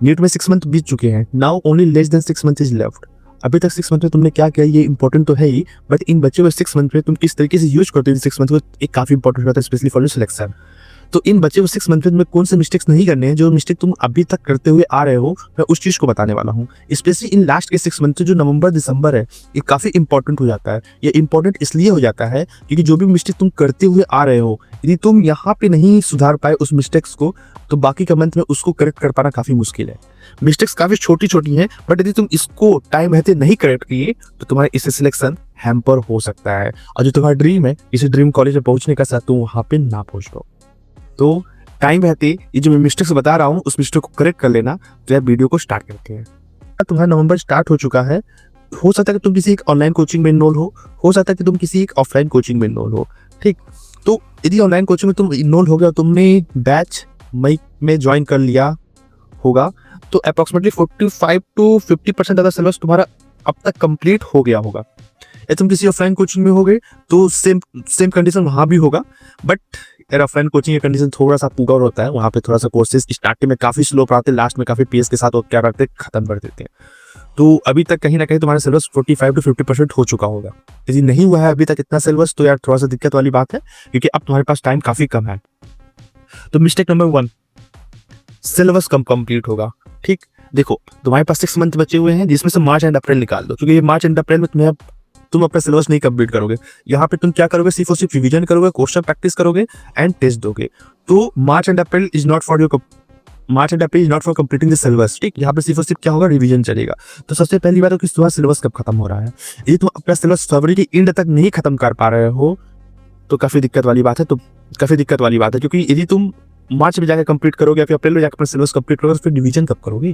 NEET में 6 month बीत चुके हैं, now only less than 6 month is left. अभी तक 6 मंथ में तुमने क्या किया ये इंपॉर्टेंट तो है ही, बट इन बच्चे को 6 मंथ में तुम किस तरीके से यूज करते हो 6 मंथ को एक काफी इंपॉर्टेंट होता है, स्पेशली फॉर योर सिलेक्शन। तो इन बच्चे को 6 मंथ में कौन से मिस्टेक्स नहीं करने हैं, जो मिस्टेक तुम अभी तक करते हुए आ रहे हो, मैं उस चीज को बताने वाला हूँ। स्पेशली इन लास्ट के 6 मंथ जो नवंबर दिसंबर है, ये काफी इंपॉर्टेंट हो जाता है। ये इंपॉर्टेंट इसलिए हो जाता है क्योंकि जो भी मिस्टेक तुम करते हुए आ रहे हो, यदि तुम यहाँ पे नहीं सुधार पाए उस मिस्टेक्स को, तो बाकी का मंथ में उसको करेक्ट कर पाना काफी मुश्किल है। मिस्टेक्स काफी छोटी छोटी हैं, बट यदि तुम इसको टाइम रहते नहीं करेक्ट किए, तो तुम्हारे इससे सिलेक्शन हैम्पर हो सकता है, और जो तुम्हारा ड्रीम है इसी ड्रीम कॉलेज में पहुंचने का, साथ तुम वहां पे ना पहुंच पाओ। तो टाइम रहते ये जो मैं मिस्टेक्स बता रहा हूँ उस मिस्टेक को करेक्ट कर लेना। तो यार वीडियो को स्टार्ट करते हैं। तुम्हारा नवंबर स्टार्ट हो चुका है, हो सकता है कि तुम किसी एक ऑनलाइन कोचिंग में इनरोल हो सकता है कि तुम किसी एक ऑफलाइन कोचिंग में इनरोल हो। ठीक, तो यदि ऑनलाइन कोचिंग में तुम इनरोल हो गया, तुमने बैच मई में ज्वाइन कर लिया होगा, तो अप्रोक्सीमेटली 45 to 50% ज़्यादा सिलेबस तुम्हारा अब तक कंप्लीट हो गया होगा। या तुम किसी ऑफलाइन कोचिंग में होगे तो सेम कंडीशन वहाँ भी होगा, बट यार ऑफलाइन कोचिंग का कंडीशन थोड़ा सा पुअर होता है। वहाँ पे थोड़ा सा कोर्सेज स्टार्टिंग में काफी स्लो पढ़ाते हैं, लास्ट में काफी पेस के साथ वो क्या करते हैं, खत्म कर देते हैं। तो अभी तक कहीं ना कहीं तुम्हारा सिलेबस 45 to 50% हो चुका होगा। यदि नहीं हुआ है अभी तक इतना सिलेबस, तो यार थोड़ा सा दिक्कत वाली बात है, क्योंकि अब तुम्हारे पास टाइम काफी कम है। तो मिस्टेक नंबर 1, सिलेबस कम कंप्लीट होगा। ठीक, देखो तुम्हारे पास 6 मंथ बचे हुए हैं, जिसमें से मार्च एंड अप्रैल निकाल दो, क्योंकि ये मार्च एंड अप्रैल में तुम अपना सिलेबस नहीं कंप्लीट करोगे। यहाँ पे तुम क्या करोगे, सिर्फ और सिर्फ रिवीजन करोगे, क्वेश्चन प्रैक्टिस करोगे एंड टेस्ट दोगे। तो March and April is not for completing the syllabus. ठीक, यहाँ पे सिर्फ और सिर्फ क्या होगा, रिवीजन चलेगा। तो सबसे पहली बात है कि तुम्हारा सिलेबस कब खत्म हो रहा है। यदि तुम अपना सिलेबस फरवरी के एंड तक नहीं खत्म कर पा रहे हो, तो काफी दिक्कत वाली बात है। क्योंकि यदि तुम मार्च में जाकर कंप्लीट करोगे या फिर अप्रैल में जाकर अपना सिलेबस कंप्लीट करोगे, तो फिर रिवीजन कब करोगे।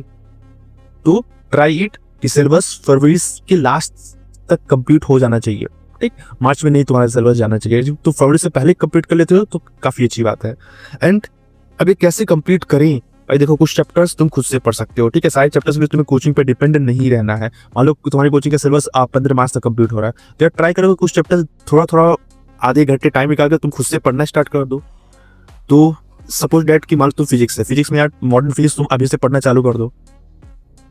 तो ट्राई इट कि सिलेबस फरवरी के लास्ट तक कंप्लीट हो जाना चाहिए। ठीक, मार्च में नहीं तुम्हारा सिलेबस जाना चाहिए। तो फरवरी से पहले कंप्लीट कर लेते हो तो काफी अच्छी बात है। एंड अभी कैसे कंप्लीट करें भाई, देखो कुछ चैप्टर्स तुम खुद से पढ़ सकते हो। ठीक है, सारे चैप्टर्स में तुम्हें कोचिंग पे डिपेंडेंट नहीं रहना है। मान लो तुम्हारी कोचिंग का सिलेबस 15 मार्च तक कंप्लीट हो रहा है, तो ट्राई करो कुछ चैप्टर थोड़ा आधे घंटे टाइम निकाल कर तुम खुद से पढ़ना स्टार्ट कर दो। तो सपोज डेट की मान लो तुम फिजिक्स में यार मॉडर्न फिजिक्स तुम अभी से पढ़ना चालू कर दो।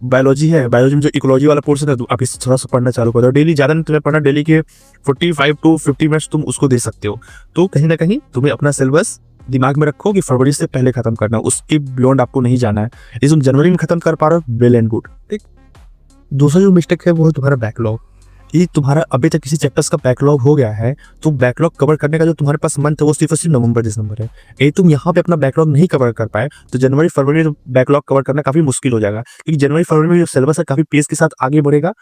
बायोलॉजी में जो इकोलॉजी वाला पोर्शन है, तुम अभी से थोड़ा सा पढ़ना चालू कर दो। डेली ज्यादा नहीं तुम्हें पढ़ना, डेली के 45 to 50 मिनट्स तुम उसको दे सकते हो। तो कहीं ना कहीं तुम्हें अपना सिलेबस दिमाग में रखो कि फरवरी से पहले खत्म करना, उसके बियॉन्ड आपको नहीं जाना है। यदि तुम जनवरी में खत्म कर पा रहे हो, वेल एंड गुड। ठीक, दूसरा जो मिस्टेक है वो है तुम्हारा बैकलॉग। ये तुम्हारा अभी तक किसी चैप्टर्स का बैकलॉग हो गया है, तो बैकलॉग कवर करने का जो तुम्हारे पास मंथ है वो सिर्फ नवंबर दिसंबर है। यदि तुम यहाँ पे अपना बैकलॉग नहीं कवर कर पाए, तो जनवरी फरवरी में बैकलॉग कवर करना काफी मुश्किल हो जाएगा, क्योंकि जनवरी फरवरी में जो सिलेबस है काफी पेस के साथ आगे बढ़ेगा,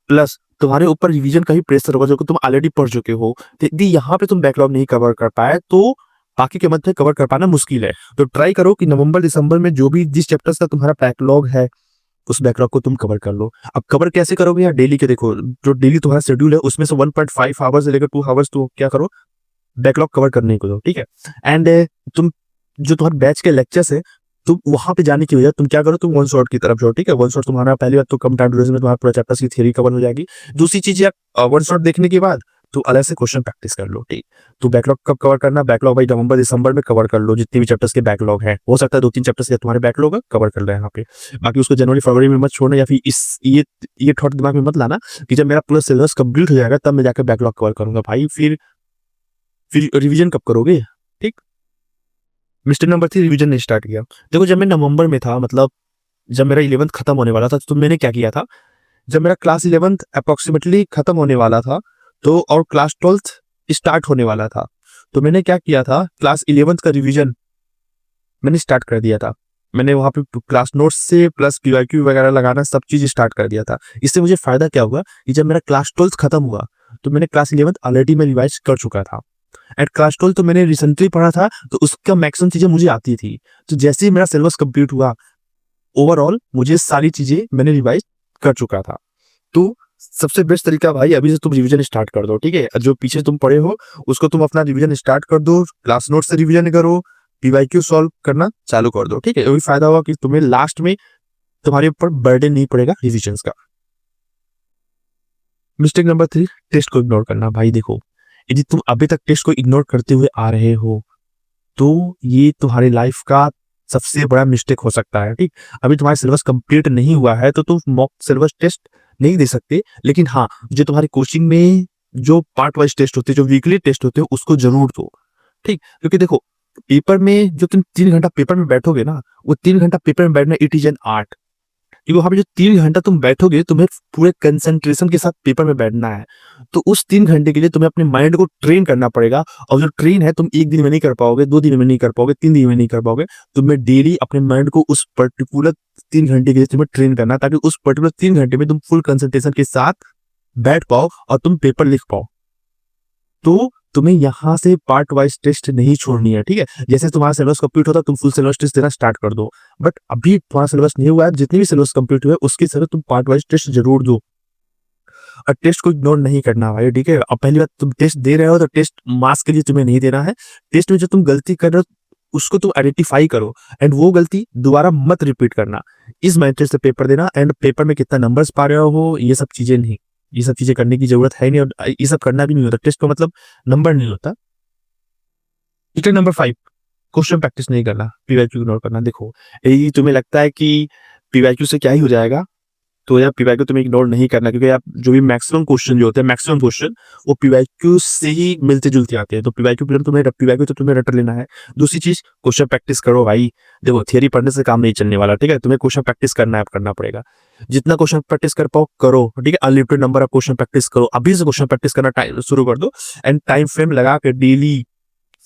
प्लस तुम्हारे ऊपर रिवीजन का ही प्रेशर होगा जो कि तुम ऑलरेडी पढ़ चुके हो। तो यदि यहाँ पे तुम बैकलॉग नहीं कवर कर पाए, तो बाकी के मंथ में कवर कर पाना मुश्किल है। तो ट्राई करो कि नवंबर दिसंबर में जो भी जिस चैप्टर्स का तुम्हारा बैकलॉग है, उस बैकलॉग को तुम कवर कर लो। अब कवर कैसे करोगे यार, डेली के देखो जो डेली तुम्हारा शेड्यूल है उसमें से 1.5 आवर्स से लेकर 2 आवर्स तो क्या करो, बैकलॉग कवर करने को दो। ठीक है, एंड तुम जो तुम्हारे बैच के लेक्चर्स है, तुम वहां पे जाने की वजह तुम क्या करो, तुम वन शॉट की तरफ जाओ। ठीक है, वन शॉट तुम्हारा पहली बात तो कम टाइम ड्यूरेशन में तुम्हारा पूरा चैप्टर्स की थ्योरी कवर हो जाएगी। दूसरी चीज यार, वन शॉट देखने के बाद तो अलग से क्वेश्चन प्रैक्टिस कर लो। ठीक, तो बैकलॉग कब कवर करना, बैकलॉग भाई नवंबर दिसंबर में कवर कर लो, जितने भी चैप्टर्स के बैकलॉग है। हो सकता है 2-3 चैप्टर्स के तुम्हारे बैकलॉग है, कवर कर लो यहाँ पे। बाकी उसको जनवरी फरवरी में मत छोड़ना, या फिर ये थॉट दिमाग में मत लाना कि जब मेरा पूरा सिलेबस कंप्लीट हो जाएगा तब मैं जाकर बैकलॉग कवर करूंगा। भाई फिर रिवीजन कब करोगे। ठीक, मिस्टेक नंबर 3, रिवीजन नहीं स्टार्ट किया। देखो जब मैं नवंबर में था, मतलब जब मेरा 11th खत्म होने वाला था, तो मैंने क्या किया था, जब मेरा क्लास 11th अप्रोक्सीमेटली खत्म होने वाला था, तो और क्लास 12th स्टार्ट होने वाला था, तो मैंने क्या किया था, क्लास 11th का रिवीजन मैंने स्टार्ट कर दिया था। मैंने वहां पे क्लास नोट्स से प्लस PYQ वगैरह लगाना सब चीज स्टार्ट कर दिया था। इससे मुझे फायदा क्या हुआ कि जब मेरा क्लास 12th खत्म हुआ, तो मैंने क्लास 11th ऑलरेडी मैं रिवाइज कर चुका था, एंड क्लास 12 तो मैंने रिसेंटली पढ़ा था, तो उसका मैक्सिमम चीजें मुझे आती थी। तो जैसे ही मेरा सिलेबस कंप्लीट हुआ, ओवरऑल मुझे सारी चीजें मैंने रिवाइज कर चुका था। तो सबसे बेस्ट तरीका भाई, अभी से तुम रिवीजन स्टार्ट कर दो। ठीक है, जो पीछे तुम पढ़े हो उसको तुम अपना रिवीजन स्टार्ट कर दो, क्लास नोट से रिवीजन करो, PYQ सॉल्व करना चालू कर दो। ठीक है, वही फायदा होगा कि तुम्हें लास्ट में तुम्हारे ऊपर बर्डन नहीं पड़ेगा रिविजन का। मिस्टेक नंबर 3, टेस्ट को इग्नोर करना। भाई देखो, यदि तुम अभी तक टेस्ट को इग्नोर करते हुए आ रहे हो, तो ये तुम्हारी लाइफ का सबसे बड़ा मिस्टेक हो सकता है। ठीक, अभी तुम्हारा सिलेबस कंप्लीट नहीं हुआ है तो तुम मॉक सिलेबस टेस्ट नहीं दे सकते, लेकिन हाँ, जो तुम्हारी कोचिंग में जो पार्ट वाइज टेस्ट होते हैं, जो वीकली टेस्ट होते हैं, उसको जरूर दो। ठीक, क्योंकि देखो, पेपर में जो तुम 3 घंटा पेपर में बैठोगे ना, वो 3 घंटा पेपर में बैठना इट इज एन आर्ट। कि वहाँ पे जो 3 घंटा तुम बैठोगे, तुम्हें पूरे कंसंट्रेशन के साथ पेपर में बैठना है। तो उस 3 घंटे के लिए तुम्हें अपने माइंड को ट्रेन करना पड़ेगा, और जो ट्रेन है तुम 1 दिन में नहीं कर पाओगे, 2 दिन में नहीं कर पाओगे, 3 दिन में नहीं कर पाओगे। तुम्हें डेली अपने माइंड को उस पर्टिकुलर 3 घंटे के लिए तुम्हें ट्रेन करना है, ताकि उस पर्टिकुलर 3 घंटे में तुम फुल कंसंट्रेशन के साथ बैठ पाओ और तुम पेपर लिख पाओ। तो तुम्हें यहाँ से पार्ट वाइज टेस्ट नहीं छोड़नी है, ठीक है? जैसे तुम्हारा सिलेबस कंप्लीट होता है, तुम फुल सिलेबस टेस्ट देना स्टार्ट कर दो। बट अभी तुम्हारा सिलेबस नहीं हुआ है, जितनी भी सिलेबस कंप्लीट हुआ है, उसके साथ तुम पार्ट वाइज टेस्ट जरूर दो। और टेस्ट को इग्नोर नहीं करना भाई, ठीक है? अब पहली बात, तुम टेस्ट दे रहे हो तो टेस्ट मार्क्स के लिए तुम्हें नहीं देना है। टेस्ट में जो तुम गलती कर रहे हो उसको तुम आइडेंटिफाई करो, एंड वो गलती दोबारा मत रिपीट करना। इस माइंडसेट से पेपर देना, एंड पेपर में कितना नंबर्स पा रहे हो, ये सब चीजें नहीं, ये सब चीजें करने की जरूरत है नहीं, और ये सब करना भी नहीं होता। टेस्ट का मतलब नंबर नहीं होता। टिक नंबर 5, क्वेश्चन प्रैक्टिस नहीं करना, पीवाईक्यू इग्नोर करना। देखो, यही तुम्हें लगता है कि पीवाईक्यू से क्या ही हो जाएगा, तो यार पीवाईक्यू तुम्हें इग्नोर नहीं करना, क्योंकि आप जो भी मैक्सिमम क्वेश्चन जो होते हैं, मैक्सिमम क्वेश्चन वो पीवाईक्यू से ही मिलते जुलते आते हैं। तो पीवाईक्यू तो तुम्हें रट लेना है। दूसरी चीज, क्वेश्चन प्रैक्टिस करो भाई। देखो, थियरी पढ़ने से काम नहीं चलने वाला, ठीक है? तुम्हें क्वेश्चन प्रैक्टिस करना है, करना पड़ेगा। जितना क्वेश्चन प्रैक्टिस कर पाओ करो, ठीक है? Unlimited number of question practice करो, अभी से क्वेश्चन प्रैक्टिस करना टाइम शुरू कर दो, एंड टाइम फ्रेम लगा के डेली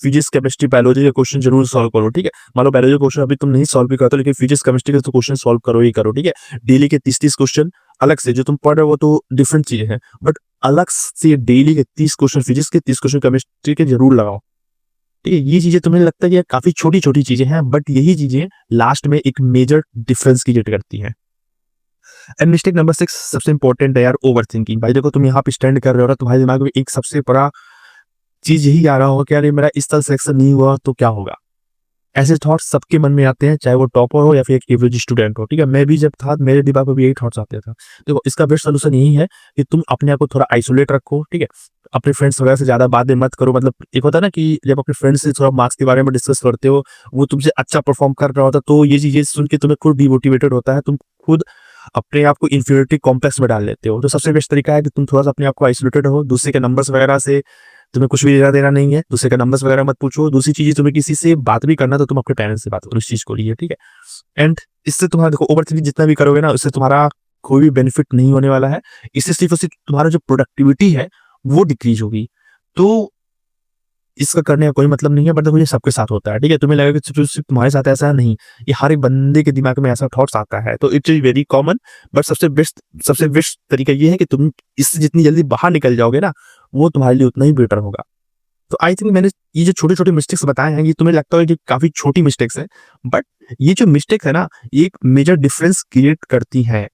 फिजिक्स, केमिस्ट्री, बायोलॉजी के क्वेश्चन जरूर सॉल्व करो, ठीक है? मान लो बायोलॉजी क्वेश्चन अभी तुम नहीं सॉल्व भी करते, लेकिन फिजिक्स, केमिस्ट्री के तो क्वेश्चन सॉल्व करो ही करो, ठीक है? डेली के 30-30 क्वेश्चन अलग से, जो तुम पढ़ रहे हो वो तो डिफरेंट चीजें हैं, बट अलग से डेली के 30 क्वेश्चन फिजिक्स के, 30 क्वेश्चन केमिस्ट्री के जरूर लगाओ, ठीक है? ये चीजें तुम्हें लगता है कि काफी छोटी छोटी चीजें हैं, बट यही चीजें लास्ट में एक मेजर डिफरेंस क्रिएट करती हैं। एंड मिस्टेक नंबर 6 सबसे इंपॉर्टेंट है यार, ओवर थिंकिंग। भाई देखो, तुम यहाँ पे स्टैंड कर रहे हो ना, तुम्हारे दिमाग में एक सबसे बड़ा चीज यही आ रहा होगा कि यार मेरा इस साल सिलेक्शन नहीं हुआ तो क्या होगा। ऐसे थॉट्स सबके मन में आते हैं, चाहे वो टॉपर हो या फिर एक एवरेज स्टूडेंट हो, ठीक है? मैं भी जब था, मेरे दिमाग में भी यही थॉट्स आते थे। देखो, इसका बेस्ट सोल्यूशन यही है कि तुम अपने आप को थोड़ा आइसोलेट रखो, ठीक है? अपने फ्रेंड्स वगैरह से ज्यादा बातें मत करो। मतलब एक होता है ना कि जब अपने फ्रेंड्स से थोड़ा मार्क्स के बारे में डिस्कस करते हो, वो तुमसे अच्छा परफॉर्म कर रहा होता है, तो ये चीजें सुन के तुम्हें खुद डिमोटिवेटेड होता है, तुम खुद अपने आप को इंफीरियरिटी कॉम्प्लेक्स में डाल लेते हो। तो सबसे बेस्ट तरीका है कि तुम थोड़ा सा अपने आप को आइसोलेटेड हो, दूसरे के नंबर्स वगैरह से तुम्हें कुछ भी लेना देना नहीं है, दूसरे का नंबर्स वगैरह मत पूछो। दूसरी चीज, तुम्हें किसी से बात भी करना तो तुम अपने पेरेंट्स से बात करो इस चीज को लिए, ठीक है? एंड इससे तुम्हारा, देखो, ओवर थिंकिंग जितना भी करोगे ना, उससे तुम्हारा कोई भी बेनिफिट नहीं होने वाला है। इससे सिर्फ और सिर्फ तुम्हारा जो प्रोडक्टिविटी है वो डिक्रीज होगी। तो इसका करने का कोई मतलब नहीं है, बट देखो, ये सबके साथ होता है, ठीक है? तुम्हें लगेगा कि सिर्फ तुम्हारे साथ ऐसा नहीं, ये हर एक बंदे के दिमाग में ऐसा थॉट्स आता है, तो इट्स वेरी कॉमन। बट सबसे बेस्ट तरीका ये है कि तुम इससे जितनी जल्दी बाहर निकल जाओगे ना, वो तुम्हारे लिए उतना ही बेटर होगा। तो आई थिंक मैंने ये जो छोटे छोटे मिस्टेक्स बताए हैं, ये तुम्हें लगता है कि काफी छोटी मिस्टेक्स है, बट ये जो मिस्टेक है ना, ये एक मेजर डिफरेंस क्रिएट करती है